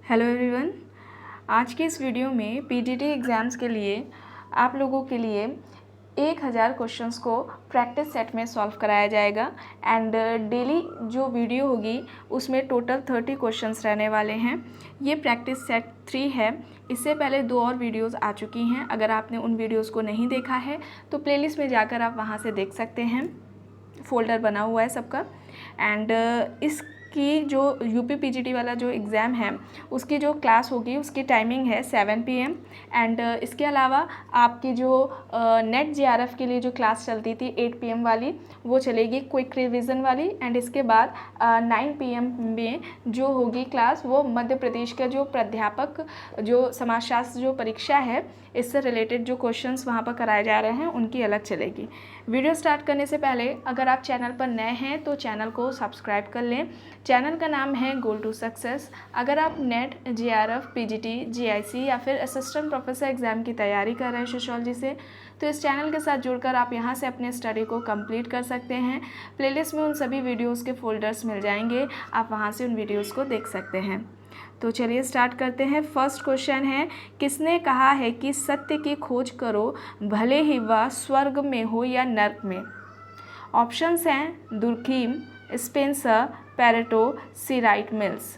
Hello everyone. आज के इस वीडियो में पीजीटी एग्ज़ाम्स के लिए आप लोगों के लिए 1000 क्वेश्चंस को प्रैक्टिस सेट में सॉल्व कराया जाएगा एंड डेली जो वीडियो होगी उसमें टोटल 30 क्वेश्चंस रहने वाले हैं। ये प्रैक्टिस सेट 3 है। इससे पहले 2 और वीडियोस आ चुकी हैं। अगर आपने उन वीडियोस को नहीं देखा है तो प्लेलिस्ट में जाकर आप वहाँ से देख सकते हैं। फ़ोल्डर बना हुआ है सबका। एंड इसकी जो यूपी पीजीटी वाला जो एग्ज़ाम है उसकी जो क्लास होगी उसकी टाइमिंग है 7 PM। एंड इसके अलावा आपकी जो नेट जेआरएफ के लिए जो क्लास चलती थी 8 PM वाली वो चलेगी, क्विक रिवीजन वाली। एंड इसके बाद 9 PM में जो होगी क्लास वो मध्य प्रदेश का जो प्राध्यापक जो समाजशास्त्र जो परीक्षा है इससे रिलेटेड जो क्वेश्चंस वहाँ पर कराए जा रहे हैं उनकी अलग चलेगी। वीडियो स्टार्ट करने से पहले अगर आप चैनल पर नए हैं तो चैनल को सब्सक्राइब कर लें। चैनल का नाम है गोल टू सक्सेस। अगर आप नेट, जेआरएफ, पीजीटी, जीआईसी या फिर असिस्टेंट प्रोफेसर एग्ज़ाम की तैयारी कर रहे हैं सोशियोलॉजी से तो इस चैनल के साथ जुड़कर आप यहां से अपने स्टडी को कंप्लीट कर सकते हैं। प्लेलिस्ट में उन सभी वीडियोस के फोल्डर्स मिल जाएंगे, आप वहां से उन वीडियोस को देख सकते हैं। तो चलिए स्टार्ट करते हैं। फर्स्ट क्वेश्चन है, किसने कहा है कि सत्य की खोज करो भले ही वह स्वर्ग में हो या नर्क में? ऑप्शंस हैं दुर्खीम, स्पेंसर, पेरेटो, सी राइट मिल्स।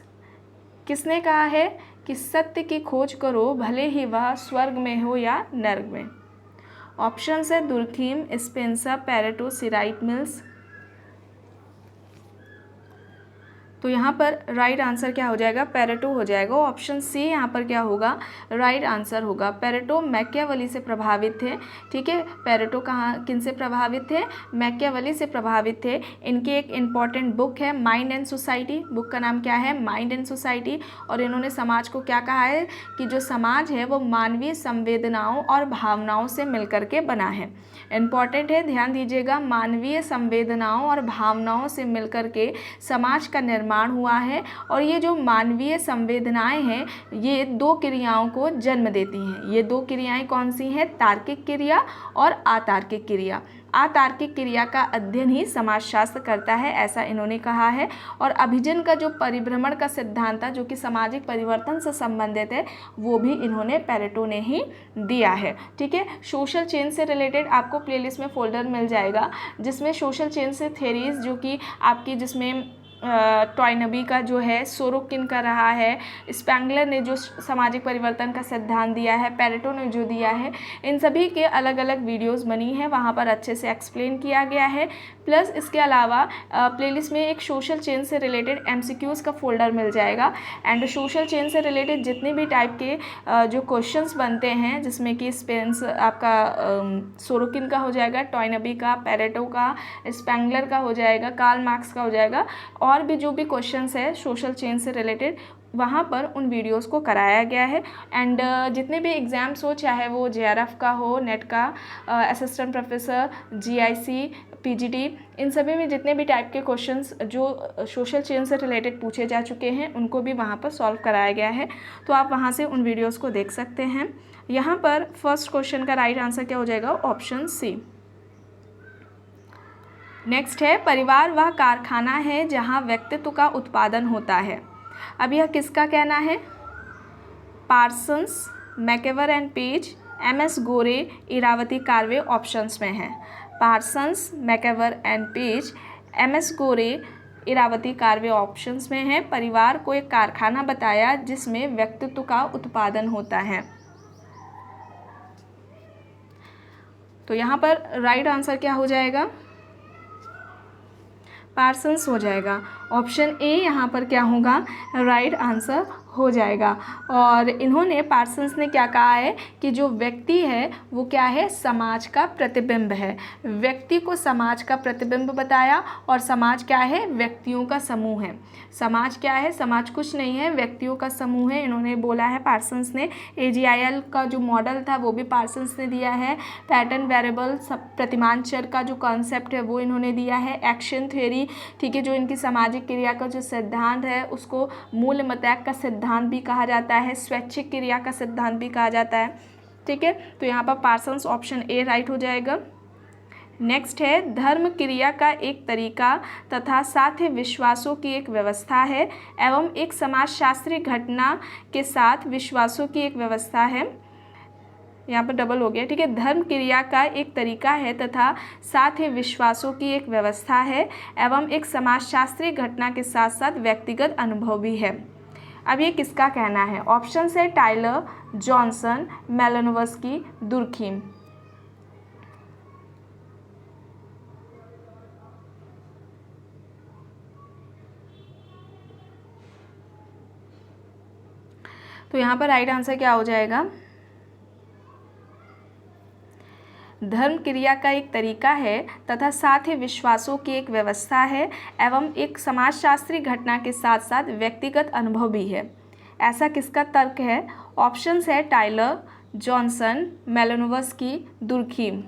किसने कहा है कि सत्य की खोज करो भले ही वह स्वर्ग में हो या नर्क में? ऑप्शंस है दुर्खीम, स्पेंसर, पेरेटो, सी राइट मिल्स। तो यहाँ पर राइट आंसर क्या हो जाएगा? पेरेटो हो जाएगा। ऑप्शन सी यहाँ पर क्या होगा? राइट आंसर होगा। पेरेटो मैकियावेली से प्रभावित थे। ठीक है, पेरेटो कहाँ किन से प्रभावित थे? मैकियावेली से प्रभावित थे। इनकी एक इम्पॉर्टेंट बुक है माइंड एंड सोसाइटी। बुक का नाम क्या है? Mind and society. और इन्होंने समाज को क्या कहा है कि जो समाज है वो मानवीय संवेदनाओं और भावनाओं से मिलकर के बना है। इम्पॉर्टेंट है, ध्यान दीजिएगा। मानवीय संवेदनाओं और भावनाओं से मिलकर के समाज का निर्माण हुआ है। और ये जो मानवीय संवेदनाएं हैं ये 2 क्रियाओं को जन्म देती हैं। ये 2 क्रियाएं कौन सी हैं? तार्किक क्रिया और अतार्किक क्रिया। अतार्किक क्रिया का अध्ययन ही समाजशास्त्र करता है, ऐसा इन्होंने कहा है। और अभिजन का जो परिभ्रमण का सिद्धांत था जो कि सामाजिक परिवर्तन से संबंधित है वो भी इन्होंने पेरेटो ने ही दिया है। ठीक है, सोशल चेंज से रिलेटेड आपको प्लेलिस्ट में फोल्डर मिल जाएगा जिसमें सोशल चेंज से थेरीज जो कि आपकी जिसमें टॉयनबी का जो है सोरोकिन का रहा है, स्पेंगलर ने जो सामाजिक परिवर्तन का सिद्धांत दिया है, पेरेटो ने जो दिया है, इन सभी के अलग अलग वीडियोस बनी हैं, वहाँ पर अच्छे से एक्सप्लेन किया गया है। प्लस इसके अलावा प्लेलिस्ट में एक सोशल चेंज से रिलेटेड MCQs का फोल्डर मिल जाएगा। एंड सोशल चेंज से रिलेटेड जितने भी टाइप के जो क्वेश्चंस बनते हैं जिसमें कि स्पेंस आपका सोरोकिन का हो जाएगा, टॉयनबी का, पेरेटो का, स्पेंगलर का हो जाएगा, कार्ल मार्क्स का हो जाएगा, और भी जो भी क्वेश्चंस है सोशल चेंज से रिलेटेड वहाँ पर उन वीडियोस को कराया गया है। एंड जितने भी एग्ज़ाम्स हो, चाहे वो जेआरएफ का हो, नेट का, असिस्टेंट प्रोफेसर, जीआईसी, पीजीटी, इन सभी में जितने भी टाइप के क्वेश्चंस जो सोशल चेंज से रिलेटेड पूछे जा चुके हैं उनको भी वहाँ पर सॉल्व कराया गया है। तो आप वहाँ से उन वीडियोस को देख सकते हैं। यहाँ पर फर्स्ट क्वेश्चन का राइट आंसर क्या हो जाएगा? Option C. नेक्स्ट है, परिवार वह कारखाना है जहाँ व्यक्तित्व का उत्पादन होता है। अब यह किसका कहना है? Parsons, मैकेवर and page, MS Gore, Iravati Karve options में है। Parsons, मैकेवर and page, MS Gore, Iravati Karve options में है। परिवार को एक कारखाना बताया जिसमें व्यक्तित्व का उत्पादन होता है। तो यहाँ पर राइट आंसर क्या हो जाएगा? पार्सन्स हो जाएगा। ऑप्शन ए यहाँ पर क्या होगा? राइट आंसर हो जाएगा। और इन्होंने पार्सन्स ने क्या कहा है कि जो व्यक्ति है वो क्या है? समाज का प्रतिबिंब है। व्यक्ति को समाज का प्रतिबिंब बताया। और समाज क्या है? व्यक्तियों का समूह है। समाज क्या है? समाज कुछ नहीं है, व्यक्तियों का समूह है, इन्होंने बोला है पार्सन्स ने। AGIL का जो मॉडल था वो भी पार्सन्स ने दिया है। पैटर्न वेरिएबल प्रतिमान चर का जो कॉन्सेप्ट है वो इन्होंने दिया है। एक्शन थ्योरी, ठीक है, जो इनकी सामाजिक क्रिया का जो सिद्धांत है उसको मूलमतैक का सिद्धांत भी कहा जाता है, स्वैच्छिक क्रिया का सिद्धांत भी कहा जाता है। ठीक है, तो यहाँ पर पार्सन्स ऑप्शन ए राइट हो जाएगा। नेक्स्ट है धर्म क्रिया का एक तरीका तथा साथ ही विश्वासों की एक व्यवस्था है एवं एक समाजशास्त्री घटना के साथ विश्वासों की एक व्यवस्था है। यहाँ पर डबल हो गया, ठीक है। धर्म क्रिया का एक तरीका है तथा साथ ही विश्वासों की एक व्यवस्था है एवं एक समाजशास्त्री घटना के साथ साथ व्यक्तिगत अनुभव भी है। अब ये किसका कहना है? ऑप्शन है टाइलर, जॉनसन, मेलानोव्स्की, दुर्खीम। तो यहाँ पर राइट आंसर क्या हो जाएगा? धर्म क्रिया का एक तरीका है तथा साथ ही विश्वासों की एक व्यवस्था है एवं एक समाजशास्त्री घटना के साथ साथ व्यक्तिगत अनुभव भी है। ऐसा किसका तर्क है? ऑप्शंस है टाइलर, जॉनसन, मेलानोव्स्की, दुर्खीम।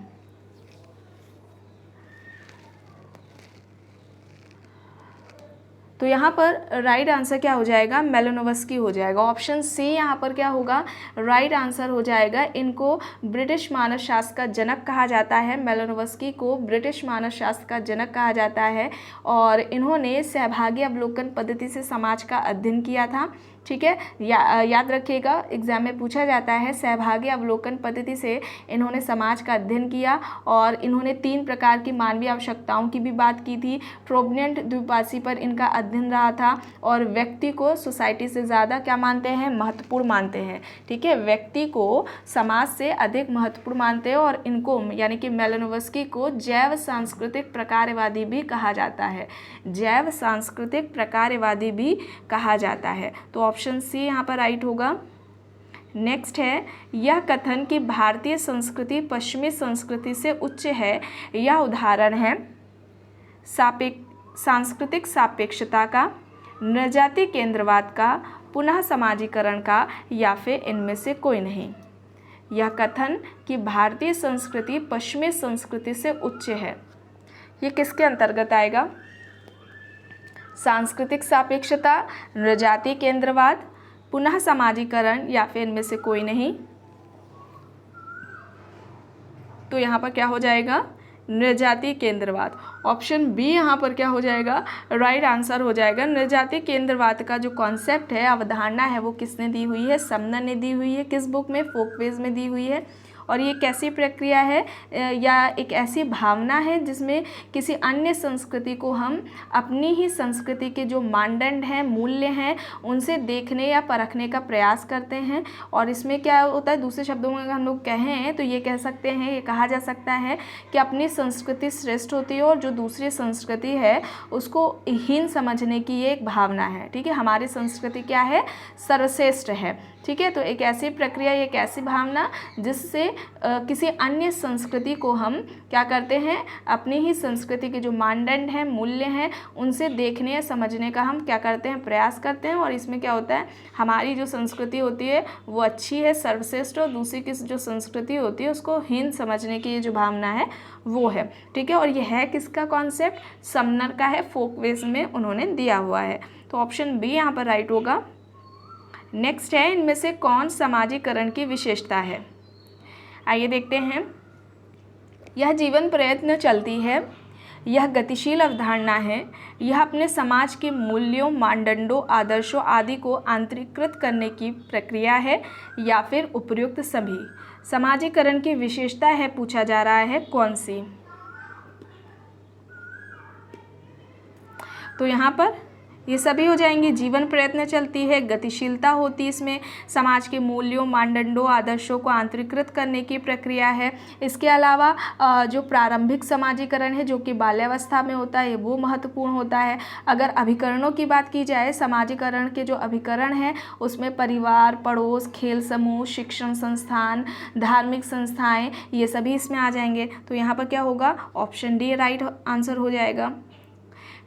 तो यहाँ पर राइट आंसर क्या हो जाएगा? मेलानोव्स्की हो जाएगा। ऑप्शन सी यहाँ पर क्या होगा? राइट आंसर हो जाएगा। इनको ब्रिटिश मानसशास्त्र का जनक कहा जाता है। मेलानोव्स्की को ब्रिटिश मानसशास्त्र का जनक कहा जाता है और इन्होंने सहभागी अवलोकन पद्धति से समाज का अध्ययन किया था। ठीक है, याद रखिएगा, एग्जाम में पूछा जाता है। सहभागी अवलोकन पद्धति से इन्होंने समाज का अध्ययन किया और इन्होंने 3 प्रकार की मानवीय आवश्यकताओं की भी बात की थी। फ्रोबेनियंट द्विपाशी पर इनका अध्ययन रहा था और व्यक्ति को सोसाइटी से ज़्यादा क्या मानते हैं? महत्वपूर्ण मानते हैं। ठीक है, व्यक्ति को समाज से अधिक महत्वपूर्ण मानते हैं और इनको यानी कि मेलानोव्स्की को जैव सांस्कृतिक प्रकारवादी भी कहा जाता है। जैव सांस्कृतिक प्रकारवादी भी कहा जाता है। तो ऑप्शन सी यहाँ पर राइट होगा। नेक्स्ट है, यह कथन कि भारतीय संस्कृति पश्चिमी संस्कृति से उच्च है, यह उदाहरण है सांस्कृतिक सापेक्षता का, नृजाति केंद्रवाद का, पुनः समाजीकरण का या फिर इनमें से कोई नहीं। यह कथन कि भारतीय संस्कृति पश्चिमी संस्कृति से उच्च है, ये किसके अंतर्गत आएगा? सांस्कृतिक सापेक्षता, नृजाति केंद्रवाद, पुनः समाजीकरण या फिर इनमें से कोई नहीं। तो यहाँ पर क्या हो जाएगा? नृजाति केंद्रवाद। ऑप्शन बी यहाँ पर क्या हो जाएगा? राइट आंसर हो जाएगा। नृजाति केंद्रवाद का जो कॉन्सेप्ट है, अवधारणा है, वो किसने दी हुई है? समनर ने दी हुई है। किस बुक में? फोकवेज में दी हुई है। और ये कैसी प्रक्रिया है या एक ऐसी भावना है जिसमें किसी अन्य संस्कृति को हम अपनी ही संस्कृति के जो मानदंड हैं, मूल्य हैं, उनसे देखने या परखने का प्रयास करते हैं। और इसमें क्या होता है? दूसरे शब्दों में अगर हम लोग कहें तो ये कह सकते हैं, ये कहा जा सकता है कि अपनी संस्कृति श्रेष्ठ होती है और जो दूसरी संस्कृति है उसको हीन समझने की ये एक भावना है। ठीक है, हमारी संस्कृति क्या है? सर्वश्रेष्ठ है। ठीक है, तो एक ऐसी प्रक्रिया, एक ऐसी भावना जिससे किसी अन्य संस्कृति को हम क्या करते हैं? अपनी ही संस्कृति के जो मानदंड हैं, मूल्य हैं, उनसे देखने या समझने का हम क्या करते हैं? प्रयास करते हैं। और इसमें क्या होता है? हमारी जो संस्कृति होती है वो अच्छी है, सर्वश्रेष्ठ, और दूसरी की जो संस्कृति होती है उसको हीन समझने की ये जो भावना है वो है। ठीक है, और ये है किसका कॉन्सेप्ट? समनर का है, फोकवेज में उन्होंने दिया हुआ है। तो ऑप्शन बी यहाँ पर राइट होगा। नेक्स्ट है, इनमें से कौन समाजीकरण की विशेषता है? आइए देखते हैं। यह जीवन प्रयत्न चलती है, यह गतिशील अवधारणा है, यह अपने समाज के मूल्यों, मानदंडों, आदर्शों आदि को आंतरिकृत करने की प्रक्रिया है या फिर उपयुक्त सभी। समाजीकरण की विशेषता है पूछा जा रहा है, कौन सी? तो यहाँ पर ये सभी हो जाएंगे। जीवन प्रयत्न चलती है, गतिशीलता होती है, इसमें समाज के मूल्यों, मानदंडों, आदर्शों को आंतरिकृत करने की प्रक्रिया है। इसके अलावा जो प्रारंभिक समाजीकरण है जो कि बाल्यावस्था में होता है वो महत्वपूर्ण होता है। अगर अभिकरणों की बात की जाए, समाजीकरण के जो अभिकरण हैं उसमें परिवार, पड़ोस, खेल समूह, शिक्षण संस्थान, धार्मिक संस्थाएँ, ये सभी इसमें आ जाएंगे। तो यहाँ पर क्या होगा? ऑप्शन डी राइट आंसर हो जाएगा।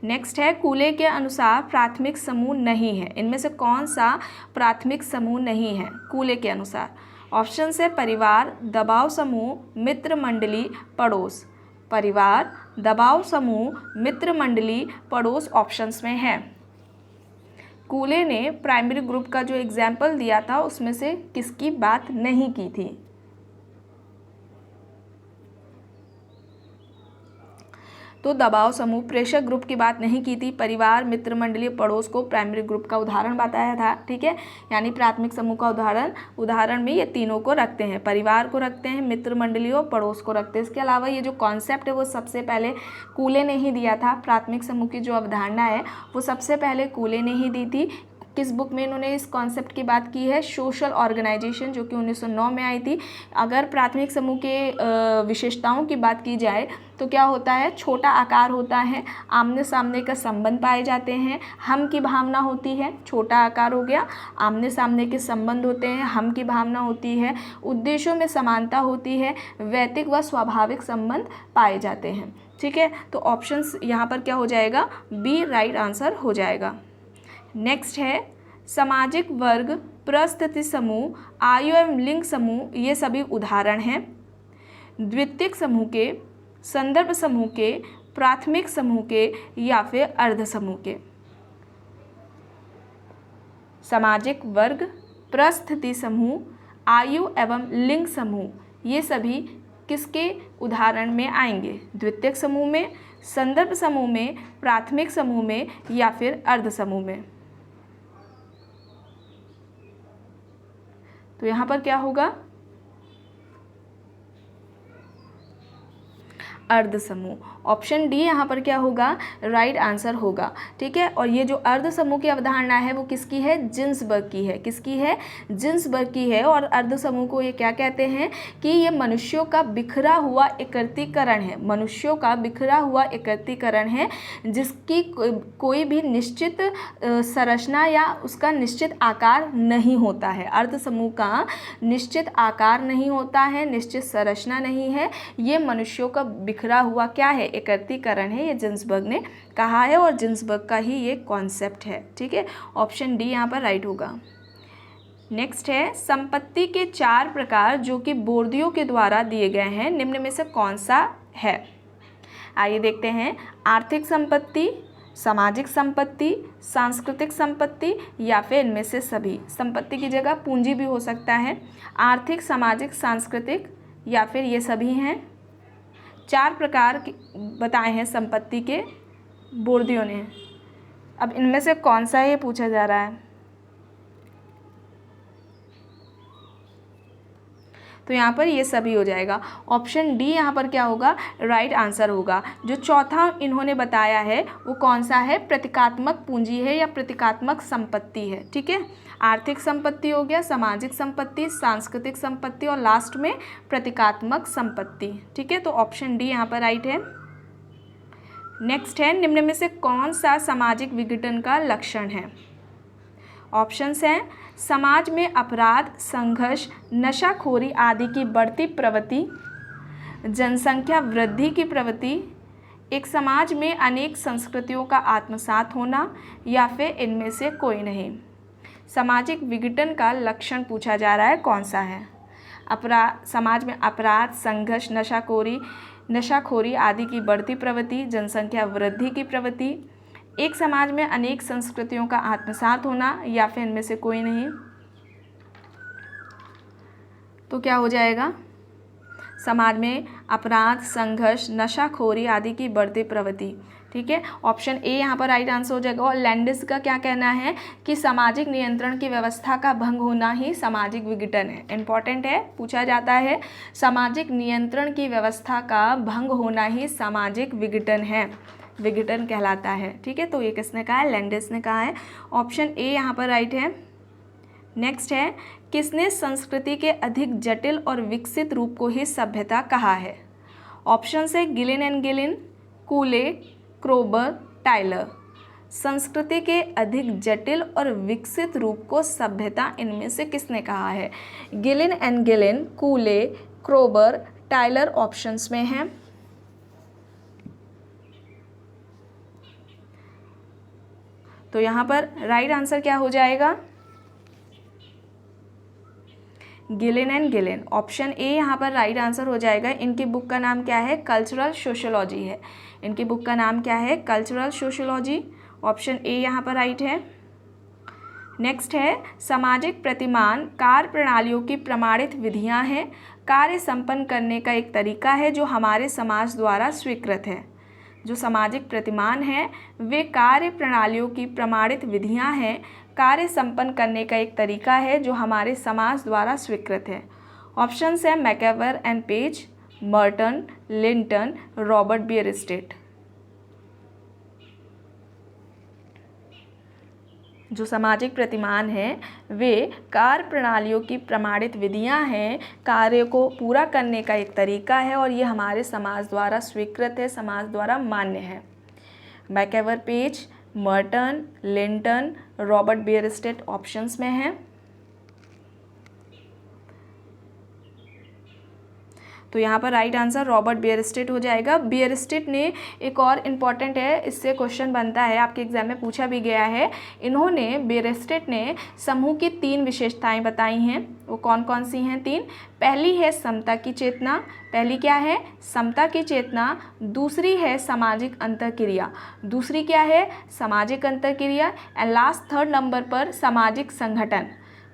नेक्स्ट है, कूले के अनुसार प्राथमिक समूह नहीं है। इनमें से कौन सा प्राथमिक समूह नहीं है कूले के अनुसार? ऑप्शन है परिवार, दबाव समूह, मित्र मंडली, पड़ोस। परिवार, दबाव समूह, मित्र मंडली, पड़ोस ऑप्शंस में है। कूले ने प्राइमरी ग्रुप का जो एग्जाम्पल दिया था उसमें से किसकी बात नहीं की थी? तो दबाव समूह, प्रेशर ग्रुप की बात नहीं की थी, परिवार, मित्र मंडली, पड़ोस को प्राइमरी ग्रुप का उदाहरण बताया था, ठीक है। यानी प्राथमिक समूह का उदाहरण में ये तीनों को रखते हैं, परिवार को रखते हैं, मित्र मंडली और पड़ोस को रखते हैं। इसके अलावा ये जो कॉन्सेप्ट है वो सबसे पहले कूले ने ही दिया था। प्राथमिक समूह की जो अवधारणा है वो सबसे पहले कूले ने ही दी थी। किस बुक में इन्होंने इस कॉन्सेप्ट की बात की है? सोशल ऑर्गेनाइजेशन, जो कि 1909 में आई थी। अगर प्राथमिक समूह के विशेषताओं की बात की जाए तो क्या होता है? छोटा आकार होता है, आमने सामने का संबंध पाए जाते हैं, हम की भावना होती है, छोटा आकार हो गया, आमने सामने के संबंध होते हैं, हम की भावना होती है, उद्देश्यों में समानता होती है, वैयक्तिक व स्वाभाविक संबंध पाए जाते हैं, ठीक है। तो ऑप्शंस यहाँ पर क्या हो जाएगा? बी राइट आंसर हो जाएगा। नेक्स्ट है सामाजिक वर्ग, परिस्थिति समूह, आयु एवं लिंग समूह, ये सभी उदाहरण हैं द्वितीयक समूह के, संदर्भ समूह के, प्राथमिक समूह के या फिर अर्ध समूह के। सामाजिक वर्ग, परिस्थिति समूह, आयु एवं लिंग समूह, ये सभी किसके उदाहरण में आएंगे? द्वितीयक समूह में, संदर्भ समूह में, प्राथमिक समूह में या फिर अर्ध समूह में। तो यहाँ पर क्या होगा? अर्ध समूह। ऑप्शन डी यहाँ पर क्या होगा? राइट आंसर होगा, ठीक है। और ये जो अर्ध समूह की अवधारणा है वो किसकी है? जिन्सबर्ग की है। किसकी है? जिन्सबर्ग की है। और अर्ध समूह को ये क्या कहते हैं कि ये मनुष्यों का बिखरा हुआ एकत्रीकरण है। मनुष्यों का बिखरा हुआ एकत्रीकरण है जिसकी कोई भी निश्चित संरचना या उसका निश्चित आकार नहीं होता है। अर्ध समूह का निश्चित आकार नहीं होता है, निश्चित संरचना नहीं है, ये मनुष्यों का बिखरा हुआ क्या है? एकत्रीकरण है। ये जिन्सबर्ग ने कहा है और जिन्सबर्ग का ही ये कॉन्सेप्ट है, ठीक है। ऑप्शन डी यहाँ पर राइट होगा। नेक्स्ट है संपत्ति के 4 प्रकार जो कि बोर्दियो के द्वारा दिए गए हैं, निम्न में से कौन सा है? आइए देखते हैं। आर्थिक संपत्ति, सामाजिक संपत्ति, सांस्कृतिक संपत्ति या फिर इनमें से सभी। संपत्ति की जगह पूंजी भी हो सकता है। आर्थिक, सामाजिक, सांस्कृतिक या फिर ये सभी हैं। 4 प्रकार बताए हैं संपत्ति के बोर्दियो ने। अब इनमें से कौन सा ये पूछा जा रहा है। तो यहाँ पर ये सभी हो जाएगा। ऑप्शन डी यहाँ पर क्या होगा? राइट आंसर होगा। जो चौथा इन्होंने बताया है वो कौन सा है? प्रतीकात्मक पूंजी है या प्रतीकात्मक संपत्ति है, ठीक है। आर्थिक संपत्ति हो गया, सामाजिक संपत्ति, सांस्कृतिक संपत्ति और लास्ट में प्रतीकात्मक संपत्ति, ठीक है। तो ऑप्शन डी यहाँ पर राइट है। नेक्स्ट है निम्न में से कौन सा सामाजिक विघटन का लक्षण है? ऑप्शंस हैं समाज में अपराध, संघर्ष, नशाखोरी आदि की बढ़ती प्रवृत्ति, जनसंख्या वृद्धि की प्रवृत्ति, एक समाज में अनेक संस्कृतियों का आत्मसात होना या फिर इनमें से कोई नहीं। सामाजिक विघटन का लक्षण पूछा जा रहा है, कौन सा है? समाज में अपराध, संघर्ष, नशाखोरी आदि की बढ़ती प्रवृत्ति, जनसंख्या वृद्धि की प्रवृत्ति, एक समाज में अनेक संस्कृतियों का आत्मसात होना या फिर इनमें से कोई नहीं। तो क्या हो जाएगा? समाज में अपराध, संघर्ष, नशाखोरी आदि की बढ़ती प्रवृत्ति, ठीक है। ऑप्शन ए यहाँ पर राइट आंसर हो जाएगा। और लैंडिस का क्या कहना है कि सामाजिक नियंत्रण की व्यवस्था का भंग होना ही सामाजिक विघटन है। इंपॉर्टेंट है, पूछा जाता है। सामाजिक नियंत्रण की व्यवस्था का भंग होना ही सामाजिक विघटन है, विघटन कहलाता है, ठीक है। तो ये किसने कहा है? लैंडिस ने कहा है। ऑप्शन ए यहाँ पर राइट है। नेक्स्ट है किसने संस्कृति के अधिक जटिल और विकसित रूप को ही सभ्यता कहा है? ऑप्शन है Gillin and Gillin, Cooley, Kroeber, Tylor. संस्कृति के अधिक जटिल और विकसित रूप को सभ्यता इनमें से किसने कहा है? Gillin and Gillin, Cooley, Kroeber, Tylor options में हैं। तो यहाँ पर राइट आंसर क्या हो जाएगा? Gillin and Gillin. Option A यहाँ पर राइट आंसर हो जाएगा। इनकी बुक का नाम क्या है? कल्चरल सोशियोलॉजी है। इनकी बुक का नाम क्या है? Cultural sociology. ऑप्शन ए यहाँ पर राइट है। नेक्स्ट है सामाजिक प्रतिमान कार्य प्रणालियों की प्रमाणित विधियाँ हैं, कार्य संपन्न करने का एक तरीका है जो हमारे समाज द्वारा स्वीकृत है। जो सामाजिक प्रतिमान हैं वे कार्य प्रणालियों की प्रमाणित विधियां हैं, कार्य संपन्न करने का एक तरीका है जो हमारे समाज द्वारा स्वीकृत है। ऑप्शंस है MacIver and Page, Merton, Linton, Robert Bierstedt. जो सामाजिक प्रतिमान हैं वे कार्य प्रणालियों की प्रमाणित विधियां हैं, कार्य को पूरा करने का एक तरीका है और ये हमारे समाज द्वारा स्वीकृत है, समाज द्वारा मान्य है। MacIver, Page, Merton, Linton, Robert Bierstedt options में है। तो यहाँ पर राइट आंसर रॉबर्ट बियरस्टेट हो जाएगा। बियरस्टेट ने एक और इम्पॉर्टेंट है, इससे क्वेश्चन बनता है, आपके एग्जाम में पूछा भी गया है। बियरस्टेट ने समूह की 3 विशेषताएं बताई हैं। वो कौन कौन सी हैं? 3। पहली है समता की चेतना। पहली क्या है? समता की चेतना। दूसरी है सामाजिक अंतरक्रिया। दूसरी क्या है? सामाजिक अंतरक्रिया। एंड लास्ट 3rd नंबर पर सामाजिक संगठन।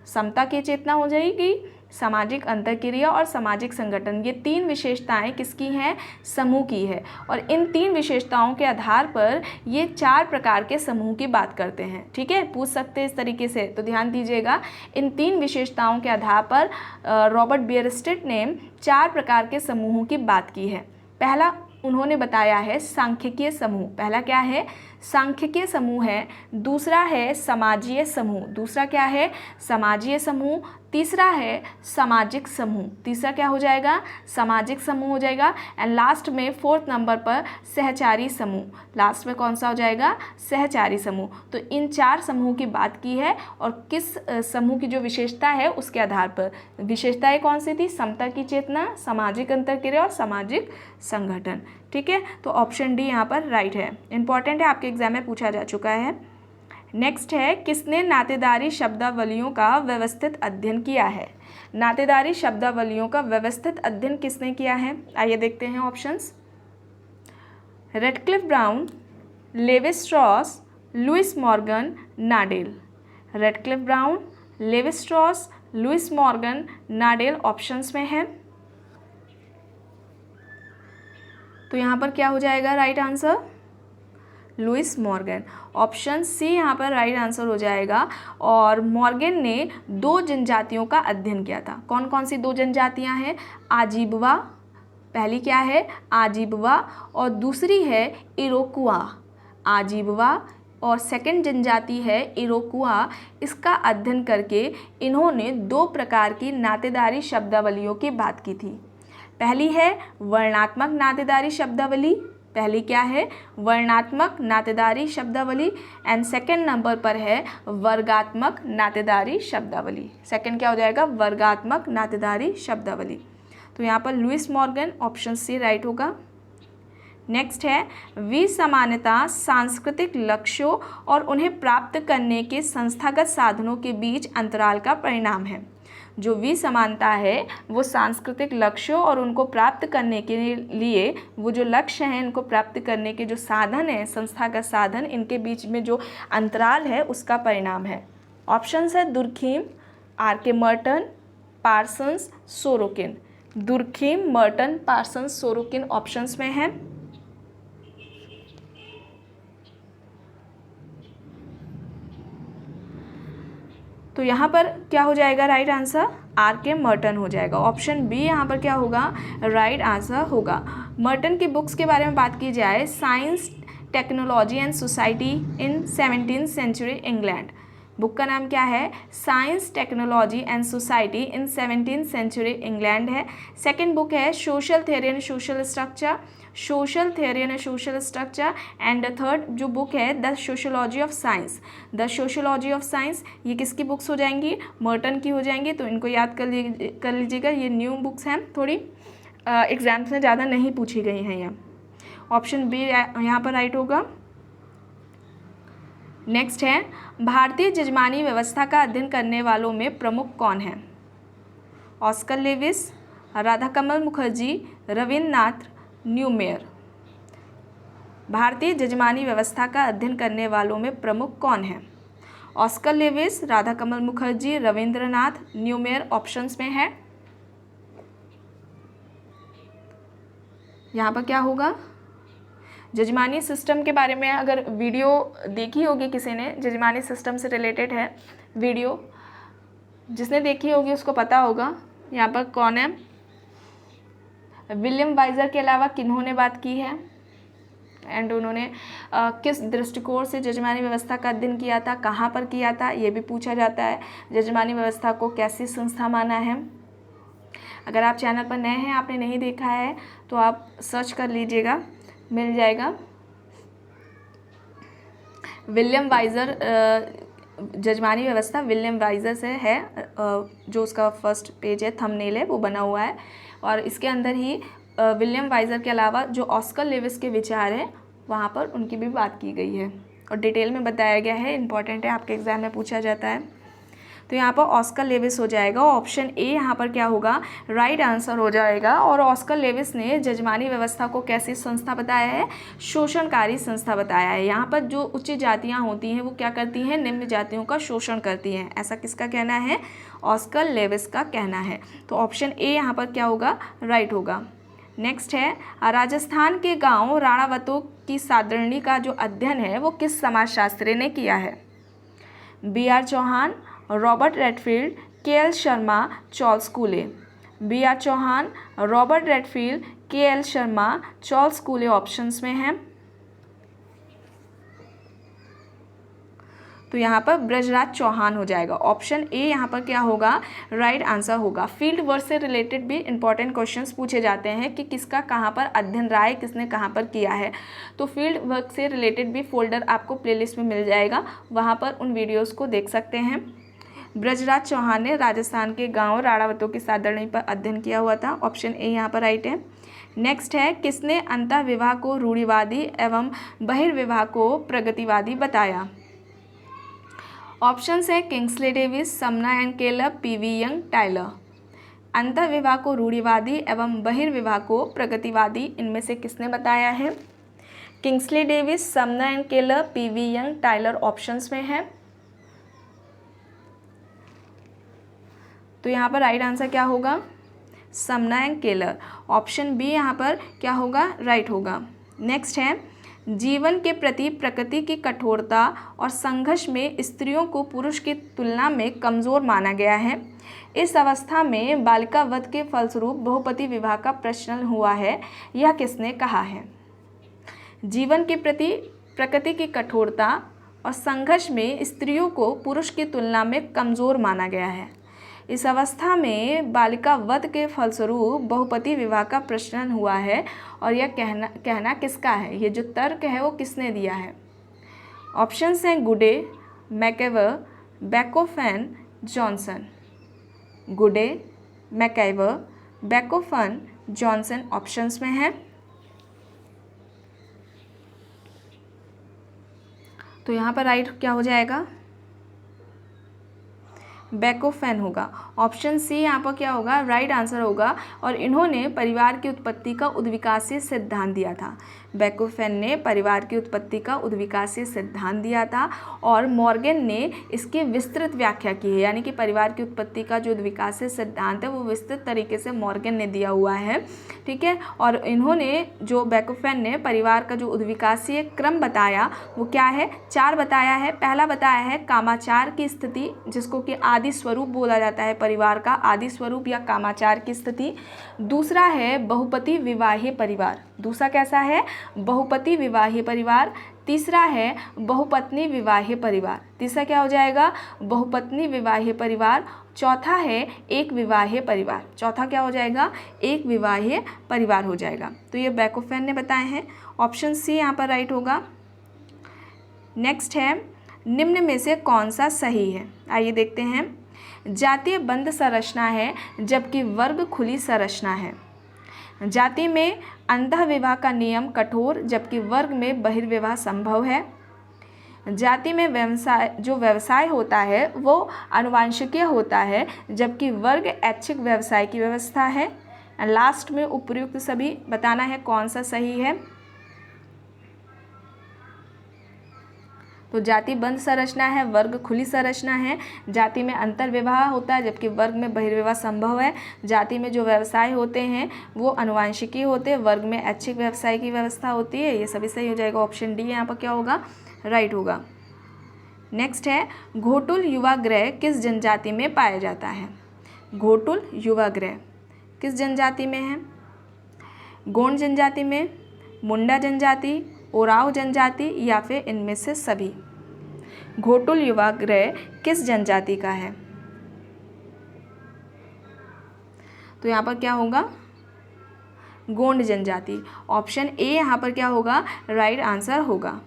समता की चेतना हो जाएगी, सामाजिक अंतरक्रिया और सामाजिक संगठन। ये 3 विशेषताएं किसकी हैं? समूह की है। और इन 3 विशेषताओं के आधार पर ये 4 प्रकार के समूह की बात करते हैं। ठीक है, पूछ सकते हैं इस तरीके से, तो ध्यान दीजिएगा। इन 3 विशेषताओं के आधार पर रॉबर्ट बियरस्टेट ने 4 प्रकार के समूहों की बात की है। पहला उन्होंने बताया है सांख्यिकीय समूह। पहला क्या है? सांख्यिकीय समूह है। दूसरा है समाजीय समूह। दूसरा क्या है? समाजीय समूह। तीसरा है सामाजिक समूह। तीसरा क्या हो जाएगा? सामाजिक समूह हो जाएगा। एंड लास्ट में 4th नंबर पर सहचारी समूह। लास्ट में कौन सा हो जाएगा? सहचारी समूह। तो इन 4 समूह की बात की है और किस समूह की जो विशेषता है उसके आधार पर। विशेषताएं कौन सी थी? समता की चेतना, सामाजिक अंतरक्रिया और सामाजिक संगठन। ठीक है, तो ऑप्शन डी यहाँ पर राइट है। इंपॉर्टेंट है, आपके एग्जाम में पूछा जा चुका है। नेक्स्ट है, किसने नातेदारी शब्दावलियों का व्यवस्थित अध्ययन किया है? नातेदारी शब्दावलियों का व्यवस्थित अध्ययन किसने किया है? आइए देखते हैं options. Radcliffe Brown, Levi Strauss, Lewis Morgan, Nadel. Radcliffe Brown, Levi Strauss, Lewis Morgan, Nadel options में है। तो यहाँ पर क्या हो जाएगा right answer? Lewis Morgan. Option C यहाँ पर राइट आंसर हो जाएगा। और मॉर्गन ने 2 जनजातियों का अध्ययन किया था। कौन कौन सी 2 जनजातियाँ हैं? आजीबवा, पहली क्या है? आजीबवा, और दूसरी है इरोकुआ। आजीबवा और सेकंड जनजाति है इरोकुआ। इसका अध्ययन करके इन्होंने 2 प्रकार की नातेदारी शब्दावलियों की बात की थी। पहली है वर्णात्मक नातेदारी शब्दावली। पहली क्या है? वर्णात्मक नातेदारी शब्दावली। एंड सेकंड नंबर पर है वर्गात्मक नातेदारी शब्दावली। सेकंड क्या हो जाएगा? वर्गात्मक नातेदारी शब्दावली। तो यहाँ पर Lewis Morgan, option C right होगा। नेक्स्ट है, विसमानता सांस्कृतिक लक्ष्यों और उन्हें प्राप्त करने के संस्थागत साधनों के बीच अंतराल का परिणाम है। जो विसमानता है वो सांस्कृतिक लक्ष्यों और उनको प्राप्त करने के लिए वो जो लक्ष्य हैं, इनको प्राप्त करने के जो साधन हैं, संस्थागत साधन, इनके बीच में जो अंतराल है उसका परिणाम है। ऑप्शंस है Durkheim, R K. Merton, Parsons, Sorokin. Durkheim, Merton, Parsons, Sorokin options में है। तो यहाँ पर क्या हो जाएगा राइट आंसर? आर.के. मर्टन हो जाएगा। ऑप्शन बी यहाँ पर क्या होगा? राइट आंसर होगा। मर्टन की बुक्स के बारे में बात की जाए, science, technology and society in 17th century England. Book का नाम क्या है? Science, technology and society in 17th century England है। सेकेंड बुक है social theory and social structure, social theory and social structure. And third जो book है the sociology of science, the sociology of science. ये किसकी books हो जाएंगी? Merton की हो जाएंगी। तो इनको याद कर लीजिएगा, ये न्यू बुक्स हैं, थोड़ी एग्जाम्स में ज़्यादा नहीं पूछी गई हैं ये। ऑप्शन बी यहाँ पर राइट होगा। नेक्स्ट है, भारतीय जजमानी व्यवस्था का अध्ययन करने वालों में प्रमुख कौन है? Oscar Lewis, Radhakamal Mukherjee, Rabindranath, Neumeyer. भारतीय जजमानी व्यवस्था का अध्ययन करने वालों में प्रमुख कौन है? Oscar Lewis, Radhakamal Mukherjee, Rabindranath, Neumeyer options में है। यहाँ पर क्या होगा? जजमानी सिस्टम के बारे में अगर वीडियो देखी होगी किसी ने, जजमानी सिस्टम से रिलेटेड है वीडियो, जिसने देखी होगी उसको पता होगा यहाँ पर कौन है। विलियम वाइजर के अलावा किन्होंने बात की है एंड उन्होंने किस दृष्टिकोण से जजमानी व्यवस्था का अध्ययन किया था, कहाँ पर किया था, ये भी पूछा जाता है। जजमानी व्यवस्था को कैसी संस्था माना है। अगर आप चैनल पर नए हैं, आपने नहीं देखा है तो आप सर्च कर लीजिएगा, मिल जाएगा। विलियम वाइजर, जजमानी व्यवस्था विलियम वाइजर से है, जो उसका फर्स्ट पेज है, थंबनेल है, वो बना हुआ है। और इसके अंदर ही विलियम वाइजर के अलावा जो ऑस्कर लेविस के विचार हैं वहाँ पर उनकी भी बात की गई है और डिटेल में बताया गया है। इंपॉर्टेंट है, आपके एग्ज़ाम में पूछा जाता है। तो यहाँ पर ऑस्कर लेविस हो जाएगा। ऑप्शन ए यहाँ पर क्या होगा, राइट आंसर हो जाएगा। और ऑस्कर लेविस ने जजमानी व्यवस्था को कैसी संस्था बताया है, शोषणकारी संस्था बताया है। यहाँ पर जो उच्च जातियाँ होती हैं वो क्या करती हैं, निम्न जातियों का शोषण करती हैं, ऐसा किसका कहना है, ऑस्कर लेविस का कहना है। तो ऑप्शन ए यहाँ पर क्या होगा, राइट होगा। नेक्स्ट है, राजस्थान के गांव राणावतों की सादरणी का जो अध्ययन है वो किस समाजशास्त्री ने किया है। B.R. Chauhan, Robert Redfield, K.L. Sharma, Charles Cooley. B.R. Chauhan, Robert Redfield, K.L. Sharma, Charles Cooley options में हैं। तो यहाँ पर ब्रजराज चौहान हो जाएगा। ऑप्शन ए यहाँ पर क्या होगा, राइट आंसर होगा। फील्ड वर्क से रिलेटेड भी इंपॉर्टेंट क्वेश्चंस पूछे जाते हैं कि किसका कहाँ पर अध्ययन रहा है, किसने कहाँ पर किया है। तो फील्ड वर्क से रिलेटेड भी फोल्डर आपको प्लेलिस्ट में मिल जाएगा, वहाँ पर उन वीडियोज़ को देख सकते हैं। ब्रजराज चौहान ने राजस्थान के गाँव राणावतों की सादरणी पर अध्ययन किया हुआ था। ऑप्शन ए यहाँ पर राइट है। नेक्स्ट है, किसने अंतः विवाह को रूढ़िवादी एवं बहिर्विवाह को प्रगतिवादी बताया। ऑप्शंस है Kingsley Davis, Sumner and Keller, P.V. Young, Tylor. अंतः विवाह को रूढ़िवादी एवं बहिर्विवाह को प्रगतिवादी इनमें से किसने बताया है। Kingsley Davis, Sumner and Keller, P.V. Young, Tylor options में है। तो यहाँ पर राइट आंसर क्या होगा, Sumner and Keller. Option B यहाँ पर क्या होगा, राइट होगा। नेक्स्ट है, जीवन के प्रति प्रकृति की कठोरता और संघर्ष में स्त्रियों को पुरुष की तुलना में कमज़ोर माना गया है। इस अवस्था में बालिका वध के फलस्वरूप बहुपति विवाह का प्रचलन हुआ है, यह किसने कहा है। जीवन के प्रति प्रकृति की कठोरता और संघर्ष में स्त्रियों को पुरुष की तुलना में कमज़ोर माना गया है। इस अवस्था में बालिका वध के फलस्वरूप बहुपति विवाह का प्रचलन हुआ है और यह कहना किसका है। ये जो तर्क है वो किसने दिया है। ऑप्शंस हैं गुडे, मैकेवर, बैकोफेन, जॉनसन। गुडे, मैकेवर, बैकोफेन, जॉनसन ऑप्शंस में है। तो यहाँ पर राइट क्या हो जाएगा, बैकोफेन होगा। ऑप्शन सी यहाँ पर क्या होगा, राइट आंसर होगा। और इन्होंने परिवार की उत्पत्ति का उद्विकासीय सिद्धांत दिया था। बैकोफेन ने परिवार की उत्पत्ति का उद्विकासीय सिद्धांत दिया था और मॉर्गन ने इसकी विस्तृत व्याख्या की है। यानी कि परिवार की उत्पत्ति का जो उद्विकासीय सिद्धांत है वो विस्तृत तरीके से मॉर्गन ने दिया हुआ है, ठीक है। और इन्होंने जो बैकोफेन ने परिवार का जो उद्विकासीय क्रम बताया वो क्या है, 4 बताया है। पहला बताया है कामाचार की स्थिति, जिसको कि आदि स्वरूप बोला जाता है, परिवार का आदि स्वरूप या कामाचार की स्थिति। दूसरा है बहुपति विवाही परिवार। दूसरा कैसा है, बहुपति विवाही परिवार। तीसरा है बहुपत्नी विवाही परिवार। तीसरा क्या हो जाएगा, बहुपत्नी विवाही परिवार। चौथा है एक विवाही परिवार। चौथा क्या हो जाएगा, एक विवाही परिवार हो जाएगा। तो ये बैकोफेन ने बताए हैं। ऑप्शन सी यहाँ पर राइट होगा। नेक्स्ट है, निम्न में से कौन सा सही है। आइए देखते हैं। जातीय बंद संरचना है जबकि वर्ग खुली संरचना है। जाति में अंतः विवाह का नियम कठोर जबकि वर्ग में बहिर्विवाह संभव है। जाति में व्यवसाय होता है वो आनुवंशिकीय होता है जबकि वर्ग ऐच्छिक व्यवसाय की व्यवस्था है। लास्ट में उपर्युक्त सभी बताना है कौन सा सही है। तो जाति बंद संरचना है, वर्ग खुली संरचना है। जाति में अंतर विवाह होता है जबकि वर्ग में बहिर्विवाह संभव है। जाति में जो व्यवसाय होते हैं वो अनुवांशिकी होते हैं, वर्ग में ऐच्छिक व्यवसाय की व्यवस्था होती है। ये सभी सही हो जाएगा। ऑप्शन डी यहाँ पर क्या होगा, राइट होगा। नेक्स्ट है घोटुल युवाग्रह किस जनजाति में पाया जाता है। घोटुल युवाग्रह किस जनजाति में है? गोंड जनजाति में, मुंडा जनजाति, ओराव जनजाति या फिर इनमें से सभी। घोटुल युवाग्रह किस जनजाति का है? तो यहाँ पर क्या होगा, गोंड जनजाति। ऑप्शन ए यहाँ पर क्या होगा, राइट आंसर होगा।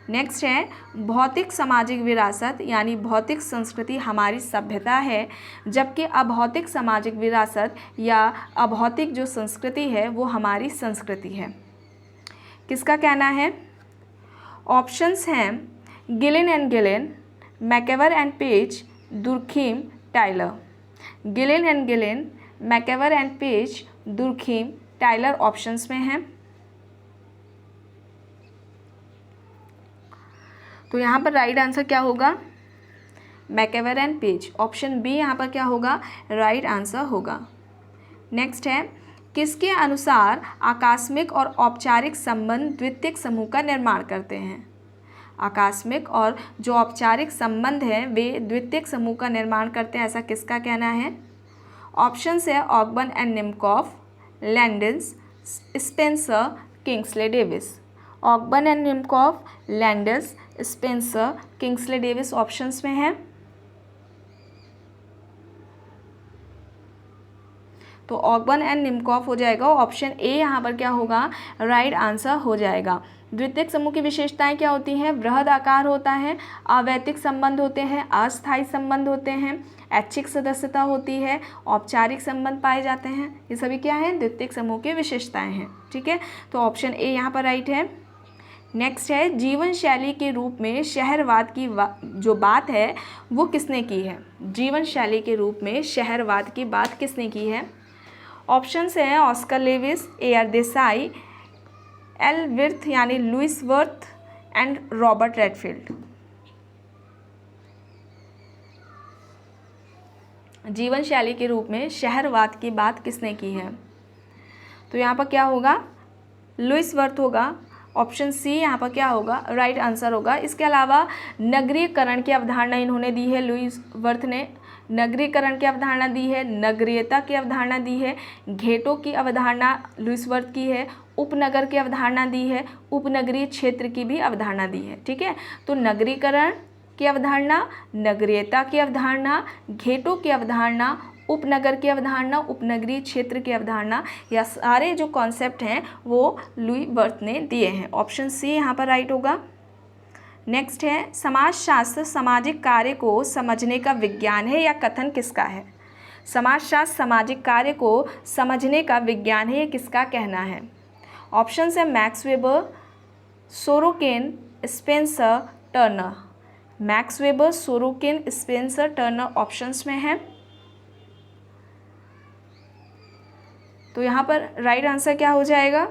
नेक्स्ट है भौतिक सामाजिक विरासत यानी भौतिक संस्कृति हमारी सभ्यता है, जबकि अभौतिक सामाजिक विरासत या अभौतिक जो संस्कृति है वो हमारी संस्कृति है। किसका कहना है? ऑप्शंस हैं Gillin and Gillin, MacIver and Page, Durkheim, Tylor. Gillin and Gillin, MacIver and Page, Durkheim, Tylor options में हैं। तो यहाँ पर राइट आंसर क्या होगा, MacIver and Page. Option B यहाँ पर क्या होगा, राइट आंसर होगा। नेक्स्ट है किसके अनुसार आकस्मिक और औपचारिक संबंध द्वितीयक समूह का निर्माण करते हैं। आकस्मिक और जो औपचारिक संबंध हैं वे द्वितीयक समूह का निर्माण करते हैं, ऐसा किसका कहना है? ऑप्शंस है Ogburn and Nimkoff, Landis, Spencer, Kingsley Davis. Ogburn and Nimkoff, Landis, Spencer, Kingsley Davis options में है। तो ऑगबर्न एंड निम्कॉफ हो जाएगा। ऑप्शन ए यहाँ पर क्या होगा, राइट आंसर हो जाएगा। द्वितीयक समूह की विशेषताएं क्या होती हैं? बृहद आकार होता है, अवैतिक संबंध होते हैं, अस्थायी संबंध होते हैं, ऐच्छिक सदस्यता होती है, औपचारिक संबंध पाए जाते हैं। ये सभी क्या है, द्वितीयक समूह की विशेषताएं हैं। ठीक है, तो ऑप्शन ए यहाँ पर राइट है। नेक्स्ट है जीवन शैली के रूप में शहरवाद की जो बात है वो किसने की है? जीवन शैली के रूप में शहरवाद की बात किसने की है? ऑप्शंस हैं Oscar Lewis, A R Desai, L Wirth यानी Louis Wirth and Robert Redfield. जीवन शैली के रूप में शहरवाद की बात किसने की है? तो यहाँ पर क्या होगा, लुइस वर्थ होगा। ऑप्शन सी यहाँ पर क्या होगा, राइट आंसर होगा। इसके अलावा नगरीकरण की अवधारणा इन्होंने दी है, लुइस वर्थ ने नगरीकरण की अवधारणा दी है, नगरीयता की अवधारणा दी है, घेटों की अवधारणा लुइस वर्थ की है, उपनगर की अवधारणा दी है, उपनगरीय क्षेत्र की भी अवधारणा दी है। ठीक है, तो नगरीकरण की अवधारणा, नगरीयता की अवधारणा, घेटों की अवधारणा, उपनगर की अवधारणा, उपनगरीय क्षेत्र की अवधारणा, या सारे जो कॉन्सेप्ट हैं वो लुई वर्थ ने दिए हैं। ऑप्शन सी यहाँ पर राइट होगा। नेक्स्ट है समाजशास्त्र सामाजिक कार्य को समझने का विज्ञान है या कथन किसका है? समाजशास्त्र सामाजिक कार्य को समझने का विज्ञान है, ये किसका कहना है? ऑप्शन है max weber, Sorokin, Spencer, Turner. Max weber, Sorokin, Spencer, Turner options में है। तो यहाँ पर राइट आंसर क्या हो जाएगा,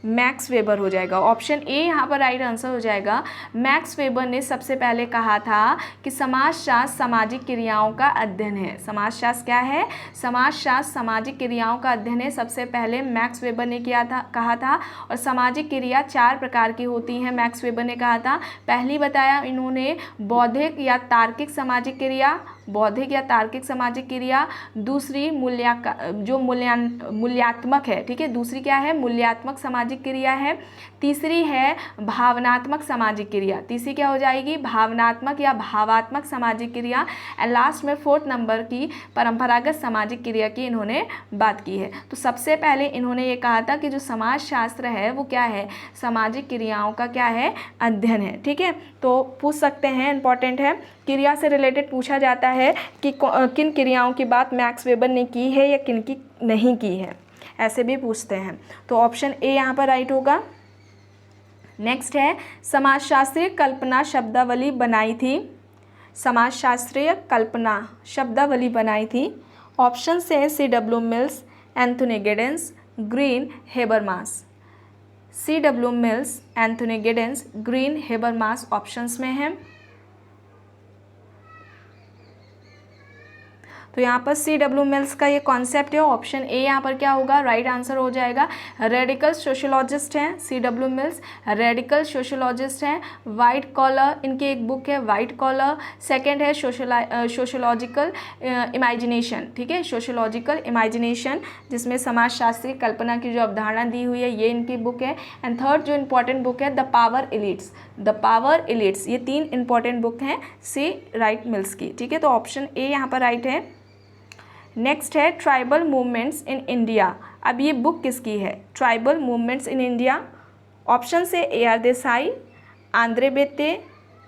मैक्स वेबर हो जाएगा। ऑप्शन ए यहाँ पर राइट आंसर हो जाएगा। मैक्स वेबर ने सबसे पहले कहा था कि समाजशास्त्र सामाजिक क्रियाओं का अध्ययन है। समाजशास्त्र क्या है? समाजशास्त्र सामाजिक क्रियाओं का अध्ययन है। सबसे पहले मैक्स वेबर ने कहा था। और सामाजिक क्रिया 4 प्रकार की होती हैं, मैक्स वेबर ने कहा था। पहली बताया इन्होंने बौद्धिक या तार्किक सामाजिक क्रिया, बौद्धिक या तार्किक सामाजिक क्रिया। दूसरी मूल्यात्मक है, ठीक है, दूसरी क्या है, मूल्यात्मक सामाजिक क्रिया है। तीसरी है भावनात्मक सामाजिक क्रिया, तीसरी क्या हो जाएगी, भावनात्मक या भावात्मक सामाजिक क्रिया। एंड लास्ट में 4th नंबर की परंपरागत सामाजिक क्रिया की इन्होंने बात की है। तो सबसे पहले इन्होंने ये कहा था कि जो समाजशास्त्र है वो क्या है, सामाजिक क्रियाओं का क्या है, अध्ययन है। ठीक है, तो पूछ सकते हैं, इंपॉर्टेंट है, क्रिया से रिलेटेड पूछा जाता है कि किन क्रियाओं की बात मैक्स वेबर ने की है या किन की नहीं की है, ऐसे भी पूछते हैं। तो ऑप्शन ए यहाँ पर राइट होगा। नेक्स्ट है समाजशास्त्रीय कल्पना शब्दावली बनाई थी। समाजशास्त्रीय कल्पना शब्दावली बनाई थी। ऑप्शन से C.W. Mills, Anthony Giddens, green, Habermas. C.W. Mills, Anthony Giddens, green, Habermas options में है। तो यहाँ पर C.W. मिल्स का ये कॉन्सेप्ट है। ऑप्शन ए यहाँ पर क्या होगा, राइट आंसर हो जाएगा। रेडिकल सोशोलॉजिस्ट हैं C.W. मिल्स, रेडिकल सोशोलॉजिस्ट हैं। वाइट कॉलर, इनकी एक बुक है वाइट कॉलर। सेकंड है सोशोलॉजिकल इमेजिनेशन, ठीक है, सोशोलॉजिकल इमेजिनेशन, जिसमें समाजशास्त्री कल्पना की जो अवधारणा दी हुई है, ये इनकी बुक है। एंड थर्ड जो इंपॉर्टेंट बुक है the power elites, the power elites, ये 3 इंपॉर्टेंट बुक हैं C. राइट मिल्स की, ठीक है। तो ऑप्शन ए यहाँ पर राइट है। नेक्स्ट है ट्राइबल मूवमेंट्स इन इंडिया। अब ये बुक किसकी है, tribal movements in India? Option से A.R. Desai, Andre बेते,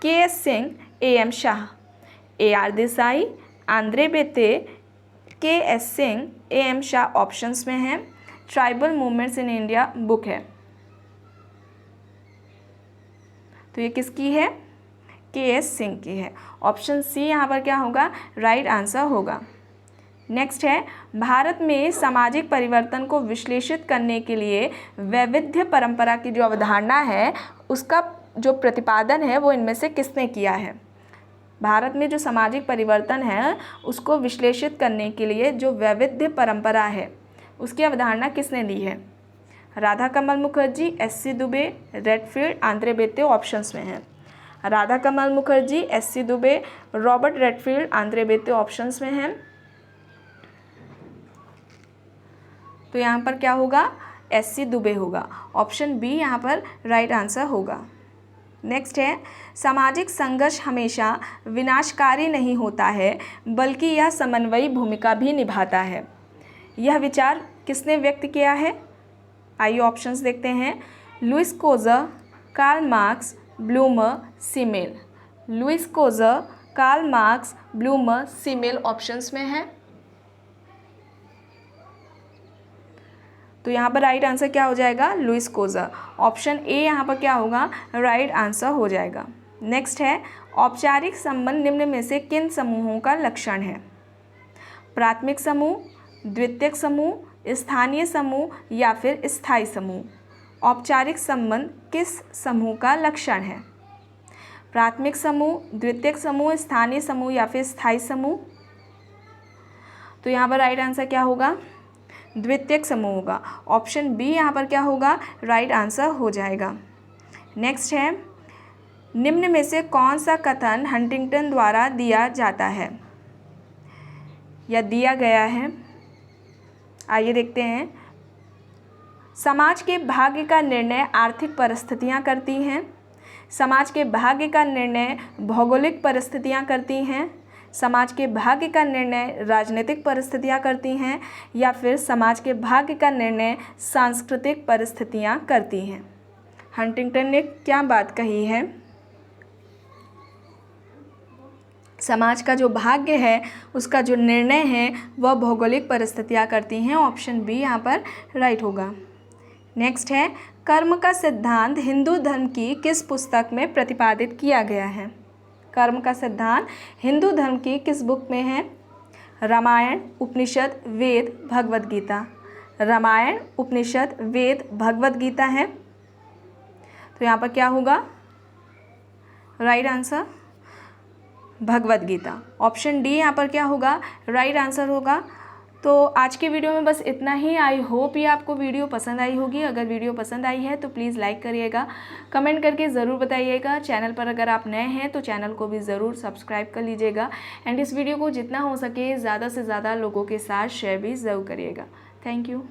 K.S. Singh, A.M. Shah. A.R. Desai, Andre बेते, K.S. Singh, A.M. Shah options में हैं। Tribal movements in India book है, तो ये किसकी है, K.S. सिंह की है। ऑप्शन सी यहाँ पर क्या होगा, राइट आंसर होगा। नेक्स्ट है भारत में सामाजिक परिवर्तन को विश्लेषित करने के लिए वैविध्य परंपरा की जो अवधारणा है उसका जो प्रतिपादन है वो इनमें से किसने किया है? भारत में जो सामाजिक परिवर्तन है उसको विश्लेषित करने के लिए जो वैविध्य परंपरा है उसकी अवधारणा किसने दी है? Radha Kamal Mukherjee, S.C. Dube, Redfield, Andre Beteille options में है। Radha Kamal Mukherjee, S.C. Dube, Robert Redfield, Andre Beteille options में हैं। तो यहाँ पर क्या होगा, S.C. दुबे होगा। ऑप्शन बी यहाँ पर राइट आंसर होगा। नेक्स्ट है सामाजिक संघर्ष हमेशा विनाशकारी नहीं होता है बल्कि यह समन्वयी भूमिका भी निभाता है। यह विचार किसने व्यक्त किया है? आइए ऑप्शंस देखते हैं। Lewis Coser, Karl Marx, Blumer, Simmel. Lewis Coser, Karl Marx, Blumer, Simmel options में है। तो यहाँ पर राइट आंसर क्या हो जाएगा, लुइस कोजर। ऑप्शन ए यहाँ पर क्या होगा, राइट आंसर हो जाएगा। नेक्स्ट है औपचारिक संबंध निम्न में से किन समूहों का लक्षण है? प्राथमिक समूह, द्वितीयक समूह, स्थानीय समूह या फिर स्थायी समूह? औपचारिक संबंध किस समूह का लक्षण है? प्राथमिक समूह, द्वितीयक समूह, स्थानीय समूह या फिर स्थायी समूह? तो यहाँ पर राइट आंसर क्या होगा, द्वितीयक समूह होगा। ऑप्शन बी यहाँ पर क्या होगा, राइट आंसर हो जाएगा। नेक्स्ट है निम्न में से कौन सा कथन हंटिंगटन द्वारा दिया जाता है या दिया गया है? आइए देखते हैं। समाज के भाग्य का निर्णय आर्थिक परिस्थितियाँ करती हैं। समाज के भाग्य का निर्णय भौगोलिक परिस्थितियाँ करती हैं। समाज के भाग्य का निर्णय राजनीतिक परिस्थितियाँ करती हैं या फिर समाज के भाग्य का निर्णय सांस्कृतिक परिस्थितियाँ करती हैं? हंटिंगटन ने क्या बात कही है? समाज का जो भाग्य है उसका जो निर्णय है वह भौगोलिक परिस्थितियाँ करती हैं। ऑप्शन बी यहाँ पर राइट होगा। नेक्स्ट है कर्म का सिद्धांत हिंदू धर्म की किस पुस्तक में प्रतिपादित किया गया है? कर्म का सिद्धांत हिंदू धर्म की किस बुक में है? रामायण, उपनिषद, वेद, भगवद गीता। रामायण, उपनिषद, वेद, भगवद गीता है। तो यहाँ पर क्या होगा, right answer Bhagavad Gita. Option D यहाँ पर क्या होगा, राइट आंसर होगा। तो आज के वीडियो में बस इतना ही। आई होप ये आपको वीडियो पसंद आई होगी। अगर वीडियो पसंद आई है तो प्लीज़ लाइक करिएगा, कमेंट करके ज़रूर बताइएगा। चैनल पर अगर आप नए हैं तो चैनल को भी ज़रूर सब्सक्राइब कर लीजिएगा एंड इस वीडियो को जितना हो सके ज़्यादा से ज़्यादा लोगों के साथ शेयर भी ज़रूर करिएगा। Thank you.